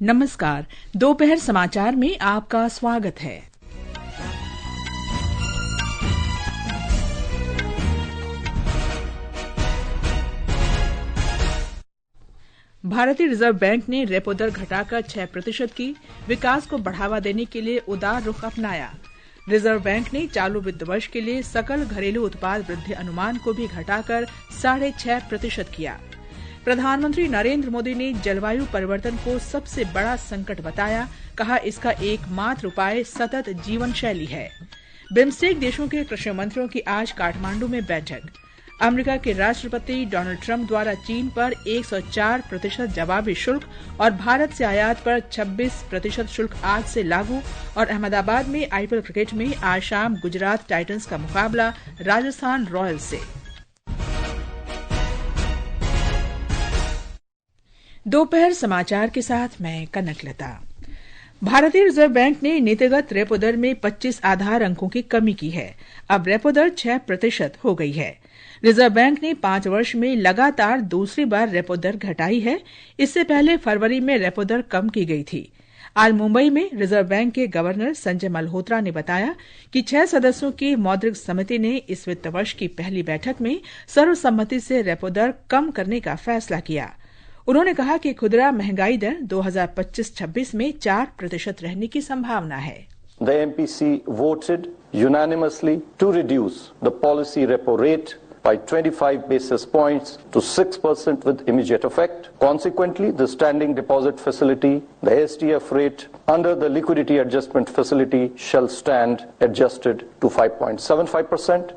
नमस्कार, दोपहर समाचार में आपका स्वागत है। भारतीय रिजर्व बैंक ने रेपो दर घटाकर 6% की, विकास को बढ़ावा देने के लिए उदार रुख अपनाया। रिजर्व बैंक ने चालू वित्त वर्ष के लिए सकल घरेलू उत्पाद वृद्धि अनुमान को भी घटाकर 6.5% किया। प्रधानमंत्री नरेंद्र मोदी ने जलवायु परिवर्तन को सबसे बड़ा संकट बताया, कहा इसका एकमात्र उपाय सतत जीवन शैली है। बिम्स्टेक देशों के कृषि मंत्रियों की आज काठमांडू में बैठक। अमेरिका के राष्ट्रपति डोनाल्ड ट्रंप द्वारा चीन पर 104% जवाबी शुल्क और भारत से आयात पर 26% शुल्क आज से लागू। और अहमदाबाद में आईपीएल क्रिकेट में आज शाम गुजरात टाइटंस का मुकाबला राजस्थान रॉयल्स से। दोपहर समाचार के साथ मैं कनकलता। भारतीय रिजर्व बैंक ने नीतिगत रेपो दर में 25 आधार अंकों की कमी की है। अब रेपो दर 6% हो गई है। रिजर्व बैंक ने 5 वर्ष में लगातार दूसरी बार रेपो दर घटाई है। इससे पहले फरवरी में रेपो दर कम की गई थी। आज मुंबई में रिजर्व बैंक के गवर्नर संजय मल्होत्रा ने बताया कि 6 सदस्यों की मौद्रिक समिति ने इस वित्त वर्ष की पहली बैठक में सर्वसम्मति से रेपो दर कम करने का फैसला किया। उन्होंने कहा कि खुदरा महंगाई दर 2025-26 में 4% रहने की संभावना है। The MPC voted unanimously to reduce the policy repo rate by 25 basis points to 6% with immediate effect. Consequently, the standing deposit facility, the SDF rate under the liquidity adjustment facility shall stand adjusted to 5.75%.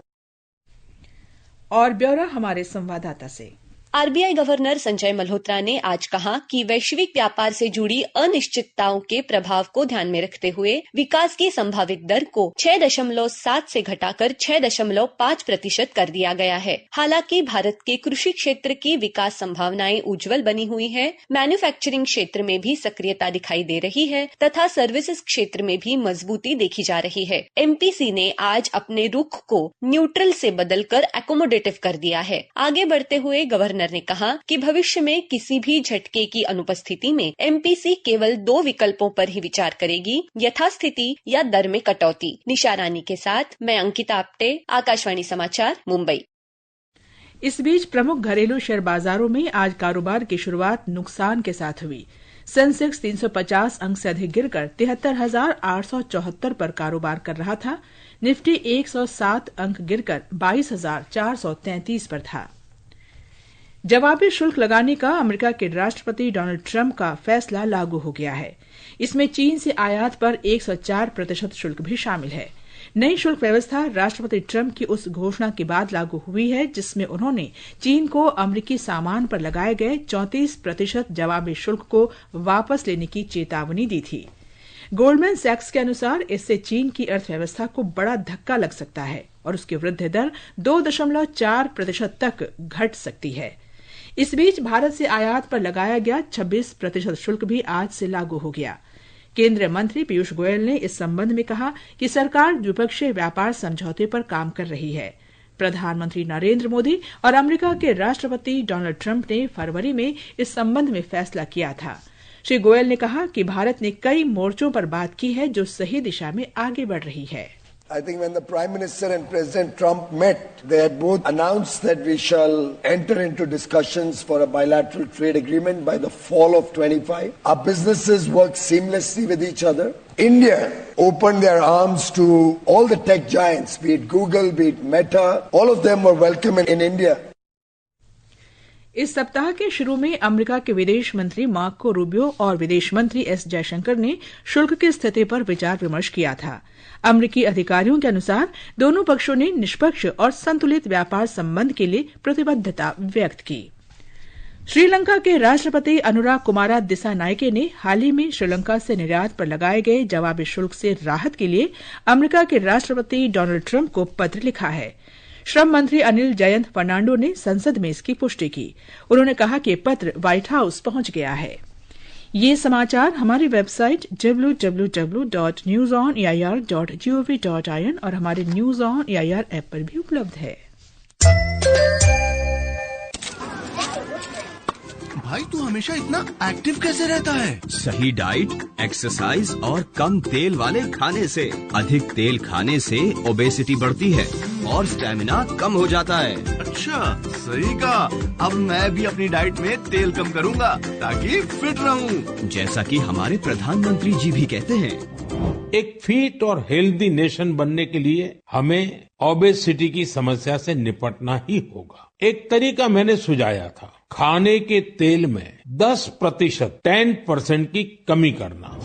और ब्यौरा हमारे संवाददाता से। RBI governor Sanjay Malhotra ने आज कहा कि वैश्विक व्यापार से जुड़ी अनिश्चितताओं के प्रभाव को ध्यान में रखते हुए विकास की संभावित दर को 6.7 से घटाकर 6.5% कर दिया गया है। हालांकि भारत के कृषि क्षेत्र की विकास संभावनाएं उज्जवल बनी हुई है। मैन्युफैक्चरिंग क्षेत्र में भी सक्रियता दिखाई दे रही है तथा सर्विसेज क्षेत्र में भी मजबूती देखी जा रही है। एमपीसी ने आज अपने रुख को न्यूट्रल से बदलकर एकोमोडेटिव कर दिया है। आगे बढ़ते हुए गवर्नर ने कहा कि भविष्य में किसी भी झटके की अनुपस्थिति में एमपीसी केवल 2 विकल्पों पर ही विचार करेगी, यथास्थिति या दर में कटौती। निशा रानी के साथ मैं अंकिता आप्टे, आकाशवाणी समाचार, मुंबई। इस बीच प्रमुख घरेलू शेयर बाजारों में आज कारोबार की शुरुआत नुकसान के साथ हुई। सेंसेक्स 350 अंक से अधिक गिरकर 73,874 पर कारोबार कर रहा था। निफ्टी 107 अंक गिरकर 22,433 पर था। जवाबी शुल्क लगाने का अमेरिका के राष्ट्रपति डोनाल्ड ट्रंप का फैसला लागू हो गया है। इसमें चीन से आयात पर 104% शुल्क भी शामिल है। नई शुल्क व्यवस्था राष्ट्रपति ट्रंप की उस घोषणा के बाद लागू हुई है जिसमें उन्होंने चीन को अमेरिकी सामान पर लगाए गए 34% जवाबी शुल्क को वापस लेने की चेतावनी दी थी। गोल्डमैन सैक्स के अनुसार इससे चीन की अर्थव्यवस्था को बड़ा धक्का लग सकता है और उसकी वृद्धि दर 2.4% तक घट सकती है। इस बीच भारत से आयात पर लगाया गया 26% शुल्क भी आज से लागू हो गया। केंद्रीय मंत्री पीयूष गोयल ने इस संबंध में कहा कि सरकार द्विपक्षीय व्यापार समझौते पर काम कर रही है। प्रधानमंत्री नरेंद्र मोदी और अमेरिका के राष्ट्रपति डोनाल्ड ट्रंप ने फरवरी में इस संबंध में फैसला किया था। श्री गोयल ने कहा कि भारत ने कई मोर्चों पर बात की है जो सही दिशा में आगे बढ़ रही है। I think when the Prime Minister and President Trump met, they had both announced that we shall enter into discussions for a bilateral trade agreement by the fall of 25. Our businesses work seamlessly with each other. India opened their arms to all the tech giants, be it Google, be it Meta. All of them were welcome in India. इस सप्ताह के शुरू में America के विदेश मंत्री Marco Rubio और विदेश मंत्री एस जयशंकर ने शुल्क की स्थिति पर विचार विमर्श किया था। अमेरिकी अधिकारियों के अनुसार दोनों पक्षों ने निष्पक्ष और संतुलित व्यापार संबंध के लिए प्रतिबद्धता व्यक्त की। श्रीलंका के राष्ट्रपति अनुराग कुमारा दिसानायके ने हाल ही में श्रीलंका से निर्यात पर लगाए गए जवाबी शुल्क से राहत के लिए अमेरिका के राष्ट्रपति डोनाल्ड ट्रंप को पत्र लिखा है। श्रम मंत्री अनिल जयंत फर्नांडो ने संसद में इसकी पुष्टि की। उन्होंने कहा कि पत्र व्हाइट हाउस पहुंच गया है। ये समाचार हमारी वेबसाइट www.newsoneir.gov.in और हमारे न्यूज ऑन एआईआर ऐप पर भी उपलब्ध है। भाई तू हमेशा इतना एक्टिव कैसे रहता है? सही डाइट, एक्सरसाइज और कम तेल वाले खाने से। अधिक तेल खाने से ओबेसिटी बढ़ती है और स्टैमिना कम हो जाता है। अच्छा, सही कहा। अब मैं भी अपनी डाइट में तेल कम करूँगा ताकि फिट रहूँ। जैसा कि हमारे प्रधानमंत्री जी भी कहते हैं, एक फिट और हेल्दी नेशन बनने के लिए हमें ओबेसिटी की समस्या से निपटना ही होगा। एक तरीका मैंने सुझाया था, खाने के तेल में 10% की कमी करना।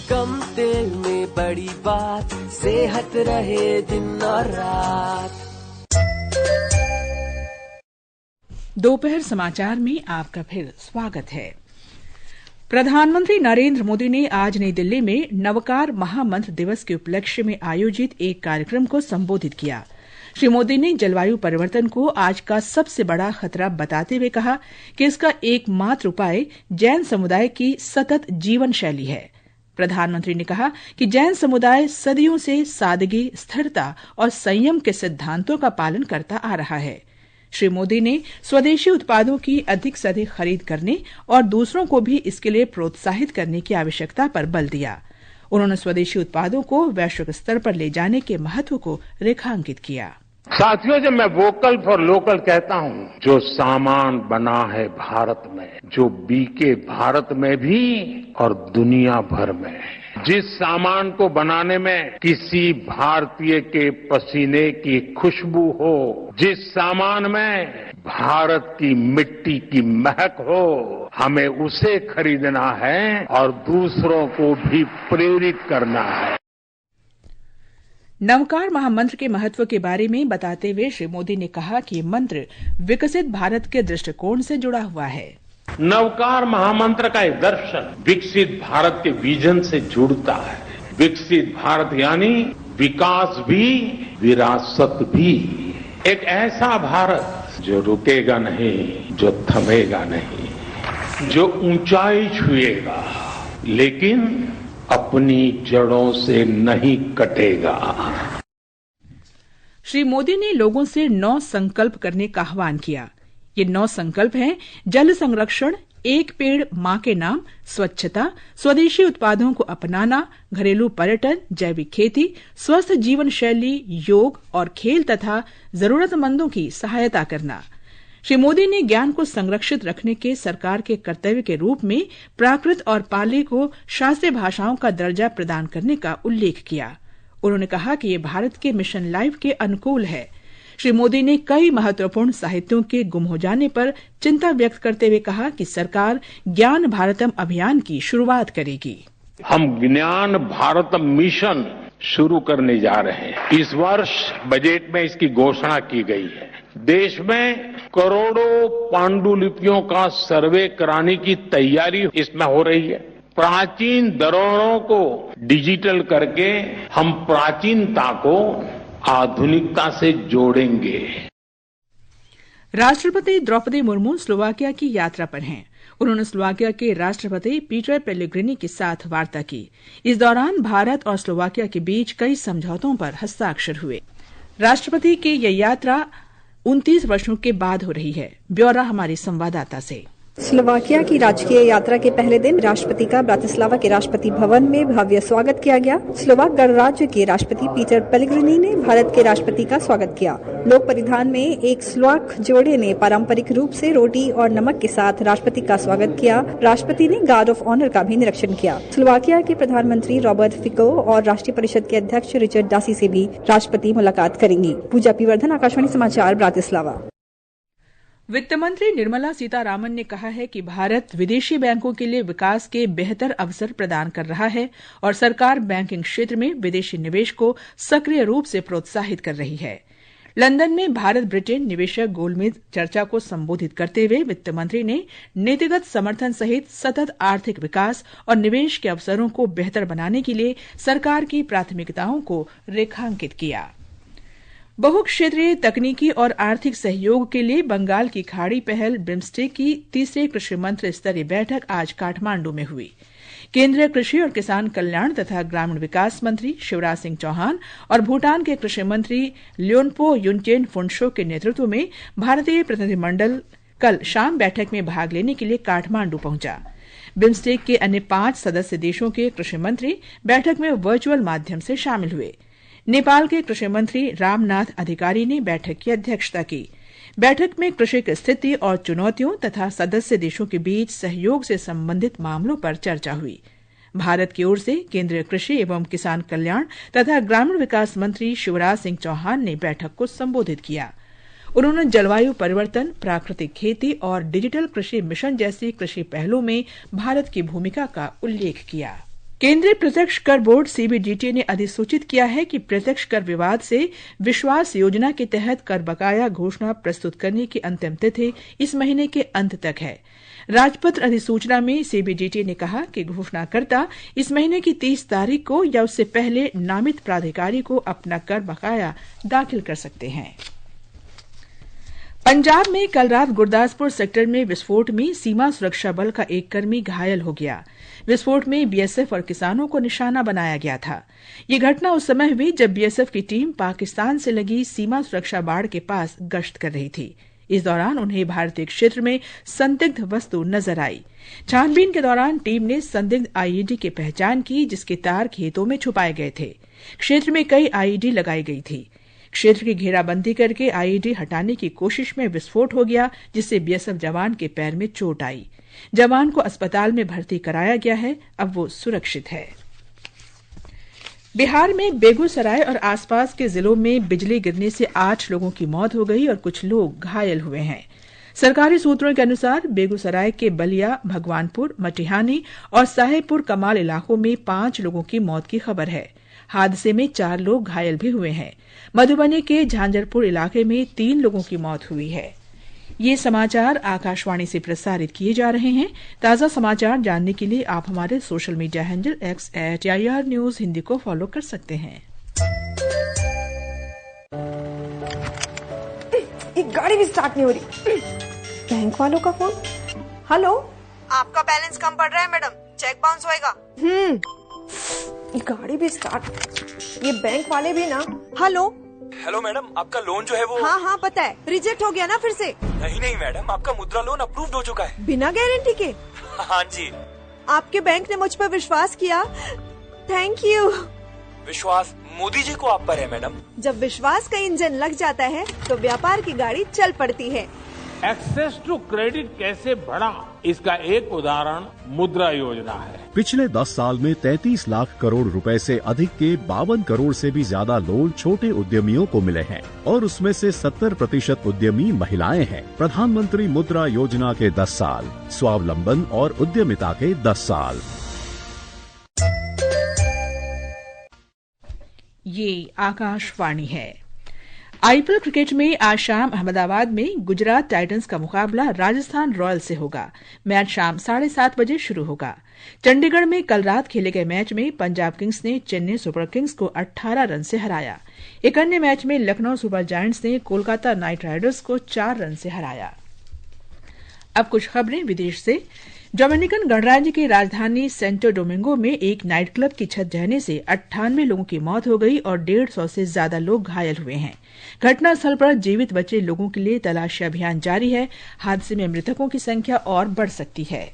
कम तेल में बड़ी बात, सेहत रहे दिन और रात। दोपहर समाचार में आपका फिर स्वागत है। प्रधानमंत्री नरेंद्र मोदी ने आज नई दिल्ली में नवकार महामंत्र दिवस के उपलक्ष्य में आयोजित एक कार्यक्रम को संबोधित किया। श्री मोदी ने जलवायु परिवर्तन को आज का सबसे बड़ा खतरा बताते हुए कहा कि इसका एकमात्र उपाय जैन समुदाय की सतत जीवन शैली है। प्रधानमंत्री ने कहा कि जैन समुदाय सदियों से सादगी, स्थिरता और संयम के सिद्धांतों का पालन करता आ रहा है। श्री मोदी ने स्वदेशी उत्पादों की अधिक से अधिक खरीद करने और दूसरों को भी इसके लिए प्रोत्साहित करने की आवश्यकता पर बल दिया। उन्होंने स्वदेशी उत्पादों को वैश्विक स्तर पर ले जाने के महत्व को रेखांकित किया। साथियों, जब मैं वोकल फॉर लोकल कहता हूँ, जो सामान बना है भारत में, जो बिके भारत में भी और दुनिया भर में, जिस सामान को बनाने में किसी भारतीय के पसीने की खुशबू हो, जिस सामान में भारत की मिट्टी की महक हो, हमें उसे खरीदना है और दूसरों को भी प्रेरित करना है। नवकार महामंत्र के महत्व के बारे में बताते हुए श्री मोदी ने कहा कि ये मंत्र विकसित भारत के दृष्टिकोण से जुड़ा हुआ है। नवकार महामंत्र का एक दर्शन विकसित भारत के विजन से जुड़ता है। विकसित भारत यानी विकास भी, विरासत भी। एक ऐसा भारत जो रुकेगा नहीं, जो थमेगा नहीं, जो ऊंचाई छुएगा लेकिन अपनी जड़ों से नहीं कटेगा। श्री मोदी ने लोगों से 9 संकल्प करने का आह्वान किया। ये 9 संकल्प हैं: जल संरक्षण, एक पेड़ मां के नाम, स्वच्छता, स्वदेशी उत्पादों को अपनाना, घरेलू पर्यटन, जैविक खेती, स्वस्थ जीवन शैली, योग और खेल तथा जरूरतमंदों की सहायता करना। श्री मोदी ने ज्ञान को संरक्षित रखने के सरकार के कर्तव्य के रूप में प्राकृत और पाली को शास्त्रीय भाषाओं का दर्जा प्रदान करने का उल्लेख किया। उन्होंने कहा कि ये भारत के मिशन लाइफ के अनुकूल है। श्री मोदी ने कई महत्वपूर्ण साहित्यों के गुम हो जाने पर चिंता व्यक्त करते हुए कहा कि सरकार ज्ञान भारतम अभियान की शुरुआत करेगी। हम ज्ञान भारतम मिशन शुरू करने जा रहे हैं। इस वर्ष बजट में इसकी घोषणा की गई है। देश में करोड़ों पांडुलिपियों का सर्वे कराने की तैयारी इसमें हो रही है। प्राचीन धरोहरों को डिजिटल करके हम प्राचीनता को आधुनिकता से जोड़ेंगे। राष्ट्रपति द्रौपदी मुर्मू स्लोवाकिया की यात्रा पर हैं। उन्होंने स्लोवाकिया के राष्ट्रपति पीटर पेलेग्रिनी के साथ वार्ता की। इस दौरान भारत और स्लोवाकिया के बीच कई समझौतों पर हस्ताक्षर हुए। राष्ट्रपति की यह यात्रा 29 वर्षों के बाद हो रही है। ब्यौरा हमारी संवाददाता से। स्लोवाकिया की राजकीय यात्रा के पहले दिन राष्ट्रपति का ब्रातिस्लावा के राष्ट्रपति भवन में भव्य स्वागत किया गया। स्लोवाक गणराज्य के राष्ट्रपति पीटर पेलेग्रिनी ने भारत के राष्ट्रपति का स्वागत किया। लोक परिधान में एक स्लोवाक जोड़े ने पारंपरिक रूप से रोटी और नमक के साथ राष्ट्रपति का स्वागत किया। राष्ट्रपति ने गार्ड ऑफ ऑनर का भी निरीक्षण किया। स्लोवाकिया के प्रधानमंत्री रॉबर्ट फिको और राष्ट्रीय परिषद के अध्यक्ष रिचर्ड डासी से भी राष्ट्रपति मुलाकात करेंगी। पूजा पीवर्धन, आकाशवाणी समाचार, ब्रातिस्लावा। वित्त मंत्री निर्मला सीतारामन ने कहा है कि भारत विदेशी बैंकों के लिए विकास के बेहतर अवसर प्रदान कर रहा है और सरकार बैंकिंग क्षेत्र में विदेशी निवेश को सक्रिय रूप से प्रोत्साहित कर रही है। लंदन में भारत ब्रिटेन निवेशक गोलमेज चर्चा को संबोधित करते हुए वित्त मंत्री ने नीतिगत समर्थन सहित सतत आर्थिक विकास और निवेश के अवसरों को बेहतर बनाने के लिए सरकार की प्राथमिकताओं को रेखांकित किया। बहुक्षेत्रीय तकनीकी और आर्थिक सहयोग के लिए बंगाल की खाड़ी पहल बिम्स्टेक की तीसरे कृषि मंत्री स्तरीय बैठक आज काठमांडू में हुई। केंद्रीय कृषि और किसान कल्याण तथा ग्रामीण विकास मंत्री शिवराज सिंह चौहान और भूटान के कृषि मंत्री ल्योनपो युनचेन फुनशो के नेतृत्व में भारतीय प्रतिनिधिमंडल कल शाम बैठक में भाग लेने के लिए काठमांडू पहुंचा। बिम्स्टेक के अन्य 5 सदस्य देशों के कृषि मंत्री बैठक में वर्चुअल माध्यम से शामिल हुए। नेपाल के कृषि मंत्री रामनाथ अधिकारी ने बैठक की अध्यक्षता की। बैठक में कृषि की स्थिति और चुनौतियों तथा सदस्य देशों के बीच सहयोग से संबंधित मामलों पर चर्चा हुई। भारत की ओर से केंद्रीय कृषि एवं किसान कल्याण तथा ग्रामीण विकास मंत्री शिवराज सिंह चौहान ने बैठक को संबोधित किया। उन्होंने जलवायु परिवर्तन, प्राकृतिक खेती और डिजिटल कृषि मिशन जैसी कृषि पहलों में भारत की भूमिका का उल्लेख किया। केंद्रीय प्रत्यक्ष कर बोर्ड सीबीडीटी ने अधिसूचित किया है कि प्रत्यक्ष कर विवाद से विश्वास योजना के तहत कर बकाया घोषणा प्रस्तुत करने की अंतिम तिथि इस महीने के अंत तक है। राजपत्र अधिसूचना में सीबीडीटी ने कहा कि घोषणाकर्ता इस महीने की 30 तारीख को या उससे पहले नामित प्राधिकारी को अपना कर बकाया दाखिल कर सकते हैं। पंजाब में कल रात गुरदासपुर सेक्टर में विस्फोट में सीमा सुरक्षा बल का एक कर्मी घायल हो गया। विस्फोट में बीएसएफ और किसानों को निशाना बनाया गया था। ये घटना उस समय हुई जब बीएसएफ की टीम पाकिस्तान से लगी सीमा सुरक्षा बाड़ के पास गश्त कर रही थी। इस दौरान उन्हें भारतीय क्षेत्र में संदिग्ध वस्तु नजर आई। छानबीन के दौरान टीम ने संदिग्ध आईईडी की पहचान की, जिसके तार खेतों में छुपाए गए थे। क्षेत्र में कई आईईडी लगाई गई थी। क्षेत्र की घेराबंदी करके आईईडी हटाने की कोशिश में विस्फोट हो गया, जिससे बीएसएफ जवान के पैर में चोट आई। जवान को अस्पताल में भर्ती कराया गया है, अब वो सुरक्षित है। बिहार में बेगूसराय और आसपास के जिलों में बिजली गिरने से 8 लोगों की मौत हो गई और कुछ लोग घायल हुए हैं। सरकारी सूत्रों के अनुसार बेगूसराय के बलिया, भगवानपुर, मटिहानी और साहेबपुर कमाल इलाकों में 5 लोगों की मौत की खबर है। हादसे में 4 लोग घायल भी हुए हैं। मधुबनी के झांझरपुर इलाके में 3 लोगों की मौत हुई है। ये समाचार आकाशवाणी से प्रसारित किए जा रहे हैं। ताजा समाचार जानने के लिए आप हमारे social media handle x@AIR news Hindi को फॉलो कर सकते हैं। एक गाड़ी भी स्टार्ट नहीं हो रही। बैंक वालों का फोन। हेलो, आपका बैलेंस कम पड़ रहा है मैडम, चेक बाउंस होएगा। गाड़ी भी स्टार्ट। ये बैंक वाले भी ना। हेलो मैडम, आपका लोन जो है वो। हाँ पता है, रिजेक्ट हो गया ना फिर से। नहीं मैडम, आपका मुद्रा लोन अप्रूव्ड हो चुका है बिना गारंटी के। हाँ जी, आपके बैंक ने मुझ पर विश्वास किया, थैंक यू। विश्वास मोदी जी को आप पर है मैडम। जब विश्वास का इंजन लग जाता है तो व्यापार की गाड़ी चल पड़ती है। एक्सेस टू क्रेडिट कैसे बढ़ा, इसका एक उदाहरण मुद्रा योजना है। पिछले 10 साल में 33 लाख करोड़ रुपए से अधिक के 52 करोड़ से भी ज्यादा लोन छोटे उद्यमियों को मिले हैं और उसमें से 70% उद्यमी महिलाएं हैं। प्रधानमंत्री मुद्रा योजना के 10 साल, स्वावलंबन और उद्यमिता के 10 साल। ये आकाशवाणी है। आईपीएल क्रिकेट में आज शाम अहमदाबाद में गुजरात टाइटंस का मुकाबला राजस्थान रॉयल्स से होगा। मैच शाम 7:30 बजे शुरू होगा। चंडीगढ़ में कल रात खेले गए मैच में पंजाब किंग्स ने चेन्नई सुपर किंग्स को 18 रन से हराया। एक अन्य मैच में लखनऊ सुपर जायंट्स ने कोलकाता नाइट राइडर्स को 4 रन से हराया। अब कुछ खबरें विदेश से। डोमिनिकन गणराज्य की राजधानी सेंटो डोमिंगो में एक नाइट क्लब की छत ढहने से 98 लोगों की मौत हो गई और 150 से ज्यादा लोग घायल हुए हैं। घटनास्थल पर जीवित बचे लोगों के लिए तलाशी अभियान जारी है। हादसे में मृतकों की संख्या और बढ़ सकती है।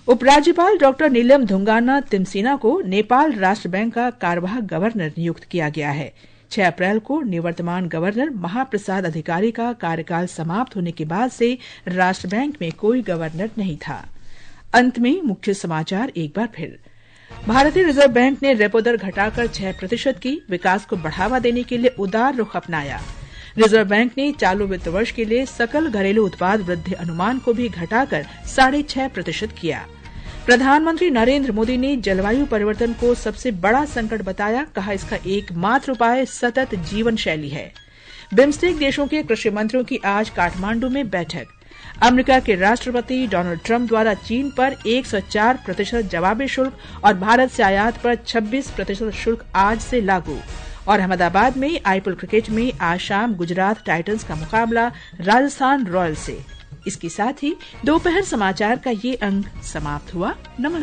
उपराज्यपाल डॉ नीलम धुंगाना तिमसीना को नेपाल राष्ट्र बैंक का कार्यवाहक गवर्नर नियुक्त किया गया है। 6 अप्रैल को निवर्तमान गवर्नर महाप्रसाद अधिकारी का कार्यकाल समाप्त होने के बाद से राष्ट्र बैंक में कोई गवर्नर नहीं था। अंत में मुख्य समाचार एक बार फिर। भारतीय रिजर्व बैंक ने रेपो दर घटाकर 6% की। विकास को बढ़ावा देने के लिए उदार रुख अपनाया। रिजर्व बैंक ने चालू वित्त वर्ष के लिए सकल घरेलू उत्पाद वृद्धि अनुमान को भी घटाकर 6.5% किया। प्रधानमंत्री नरेंद्र मोदी ने जलवायु परिवर्तन को सबसे बड़ा संकट बताया, कहा इसका एकमात्र उपाय सतत जीवन शैली है। बिम्स्टेक देशों के कृषि मंत्रियों की आज काठमांडू में बैठक। अमेरिका के राष्ट्रपति डोनाल्ड ट्रंप द्वारा चीन पर 104% जवाबी शुल्क और भारत से आयात पर 26% शुल्क आज से लागू। और अहमदाबाद में आईपीएल क्रिकेट में आज शाम गुजरात टाइटंस का मुकाबला राजस्थान रॉयल्स से। इसके साथ ही दोपहर समाचार का ये अंक समाप्त हुआ। नमस्कार।